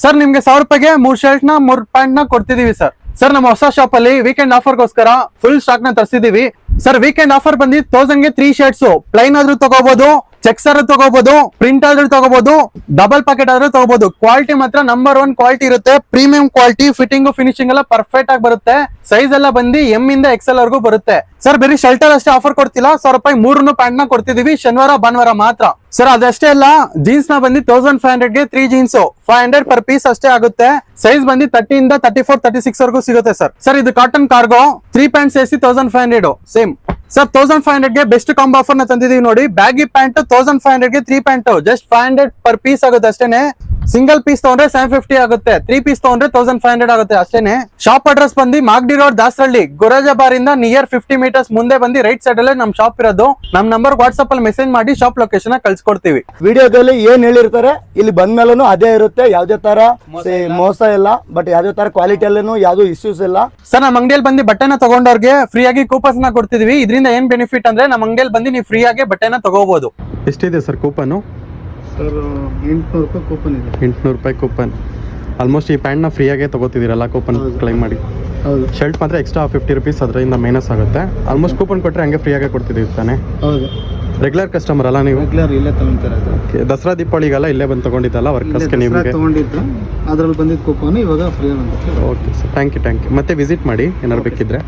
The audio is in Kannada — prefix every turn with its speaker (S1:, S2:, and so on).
S1: ಸರ್ ನಿಮ್ಗೆ 1000 ರೂಪಾಯಿಗೆ 3 ಶರ್ಟ್ ನ 3 ಪ್ಯಾಂಟ್ ನ ಕೊಡ್ತಿದೀವಿ ಸರ್. ಸರ್ ನಮ್ಮ ಹೊಸ ಶಾಪ್ ಅಲ್ಲಿ ವೀಕೆಂಡ್ ಆಫರ್ಗೋಸ್ಕರ ಫುಲ್ ಸ್ಟಾಕ್ ನ ತರಿಸಿದೀವಿ ಸರ್. ವೀಕೆಂಡ್ ಆಫರ್ ಬಂದಿ 1000 ಗೆ 3 ಶರ್ಟ್ಸ್ ಪ್ಲೈನ್ ಆದ್ರೂ ತಗೋಬಹುದು, ಚೆಕ್ಸ್ ಆದ್ರೂ ತಗೋಬಹುದು, ಪ್ರಿಂಟ್ ಆದ್ರೂ ತಗೋಬಹುದು, ಡಬಲ್ ಪ್ಯಾಕೆಟ್ ಆದ್ರೂ ತಗೋಬಹುದು. ಕ್ವಾಲಿಟಿ ಮಾತ್ರ ನಂಬರ್ 1 ಕ್ವಾಲಿಟಿ ಇರುತ್ತೆ. ಪ್ರೀಮಿಯಂ ಕ್ವಾಲಿಟಿ, ಫಿಟ್ಟಿಂಗ್ ಫಿನಿಶಿಂಗ್ ಎಲ್ಲ ಪರ್ಫೆಕ್ಟ್ ಆಗಿ ಬರುತ್ತೆ. ಸೈಜ್ ಎಲ್ಲ ಬಂದಿ ಎಂ ಇಂದ XL ವರೆಗೂ ಬರುತ್ತೆ ಸರ್. ಬರೀ ಶರ್ಟ್ ಅಷ್ಟೇ ಆಫರ್ ಕೊಡ್ತಿಲ್ಲ, 1000 ರೂಪಾಯಿ 3 ಪ್ಯಾಂಟ್ ನ ಕೊಡ್ತಿದೀವಿ ಶನಿವಾರ ಭಾನುವಾರ ಮಾತ್ರ ಸರ್. ಅದಷ್ಟೇ ಅಲ್ಲ, ಜೀನ್ಸ್ ನ ಬಂದಿ 1500 ಗೆ 3 ಜೀನ್ಸ್ 500 ಪರ್ ಪೀಸ್ ಅಷ್ಟೇ ಆಗುತ್ತೆ. ಸೈಜ್ ಬಂದಿ 30 ಇಂದ 34 36 ವರೆಗೂ ಸಿಗುತ್ತೆ ಸರ್. ಸರ್ ಇದು ಕಾಟನ್ ಕಾರ್ಗೋ 3 ಪ್ಯಾಂಟ್ ಸೇರಿಸಿ 1500 ಸೇಮ್ ಸರ್. 1500 ಗೆ ಬೆಸ್ಟ್ ಕಾಂಬೋ ಆಫರ್ ನ ತಂದಿದೀವಿ ನೋಡಿ. ಬ್ಯಾಗಿ ಪ್ಯಾಂಟ್ 1500 ಗೆ 3 ಪ್ಯಾಂಟ್ ಜಸ್ಟ್ 500 ಪರ್ ಪೀಸ್ ಆಗುತ್ತೆ ಅಷ್ಟೇನೆ. ಸಿಂಗಲ್ ಪೀಸ್ ತಗೊಂಡ್ರೆ 750 ಆಗುತ್ತೆ, 3 ಪೀಸ್ ತಗೊಂಡ್ರೆ 1500 ಆಗುತ್ತೆ ಅಷ್ಟೇನೆ. ಶಾಪ್ ಅಡ್ರೆಸ್ ಬಂದಿ ಮಾಗಡಿ ರೋಡ್, ದಾಸರಳ್ಳಿ, ಗುರಾಜಾಬಾರ್ ಇಂದ ನಿಯರ್ 50 ಮೀಟರ್ಸ್ ಮುಂದೆ ಬಂದಿ ರೈಟ್ ಸೈಡ್ ಅಲ್ಲೇ ನಮ್ ಶಾಪ್ ಇರೋದು. ನಮ್ ನಂಬರ್ ವಾಟ್ಸ್ಆಪ್ ಅಲ್ಲಿ ಮೆಸೇಜ್ ಮಾಡಿ ಶಾಪ್ ಲೊಕೇಶನ್ ಕಳ್ಸಿಕೊಡ್ತೀವಿ.
S2: ವಿಡಿಯೋದಲ್ಲಿ ಏನ್ ಹೇಳಿರ್ತಾರೆ ಇಲ್ಲಿ ಬಂದ್ಮೇಲೂ ಅದೇ ಇರುತ್ತೆ. ಯಾವ್ದೇ ತರ ಮೋಸ ಇಲ್ಲ, ಬಟ್ ಯಾವ್ದೇ ತರ ಕ್ವಾಲಿಟಿ ಅಲ್ಲೂ ಯಾವ್ದು ಇಶ್ಯೂಸ್ ಇಲ್ಲ
S1: ಸರ್. ನಮ್ಮ ಅಂಗಡಿಯಲ್ಲಿ ಬಂದು ಬಟ್ಟೆನ ತಗೊಂಡವ್ರಿಗೆ ಫ್ರೀ ಆಗಿ ಕೂಪನ್ಸ್ ನ ಕೊಡ್ತಿದೀವಿ. ಇದರಿಂದ ಏನ್ ಬೆನಿಫಿಟ್ ಅಂದ್ರೆ ನಮ್ಮ ಅಂಗಡಿಯಲ್ಲಿ ಬಂದು ನೀವು ಫ್ರೀ ಆಗಿ ಬಟ್ಟೆನ ತಗೋಬಹುದು. ಎಷ್ಟಿದೆ ಸರ್ ಕೂಪನ್?
S2: ಸರ್ 800 ರೂಪಾಯಿ ಕೂಪನ್ ಇದೆ.
S1: 800 ರೂಪಾಯಿ ಕೂಪನ್. ಆಲ್ಮೋಸ್ಟ್ ಈ ಪ್ಯಾಂಟ್ ನ ಫ್ರೀ ಆಗೇ ತಗೋತಿದ್ದೀರಲ್ಲ ಕೂಪನ್ ಕ್ಲೈಮ್ ಮಾಡಿ.
S2: ಹೌದು.
S1: ಶರ್ಟ್ ಮಾತ್ರ ಎಕ್ಸ್ಟ್ರಾ 50 ರೂಪೀಸ್ ಅದರಿಂದ ಮೈನಸ್ ಆಗುತ್ತೆ. ಆಲ್ಮೋಸ್ಟ್ ಕೂಪನ್ ಕೊಟ್ಟರೆ ಹಂಗೆ ಫ್ರೀ ಆಗೇ ಕೊಡ್ತಿದ್ದೀವಿ ತಾನೆ?
S2: ಹೌದು.
S1: ರೆಗ್ಯುಲರ್ ಕಸ್ಟಮರ್ ಅಲ್ಲ ನೀವು?
S2: ರೆಗ್ಯುಲರ್ ಇಲ್ಲೇ ತಗೊಂತಾರೆ.
S1: ದಸರಾ ದೀಪಾವಳಿಗೆಲ್ಲ ಇಲ್ಲೇ ಬಂದು ತಗೊಂಡಿದ್ದಲ್ಲ ವರ್ಕರ್ಸ್ಗೆ ನಿಮಗೆ
S2: ತಗೊಂಡಿದ್ದು, ಅದ್ರಲ್ಲಿ ಬಂದಿದ್ದು ಕೂಪನ್ ಇವಾಗ free.
S1: Okay sir, thank you. ಮತ್ತೆ ವಿಸಿಟ್ ಮಾಡಿ ಏನಾದ್ರು ಬೇಕಿದ್ರೆ.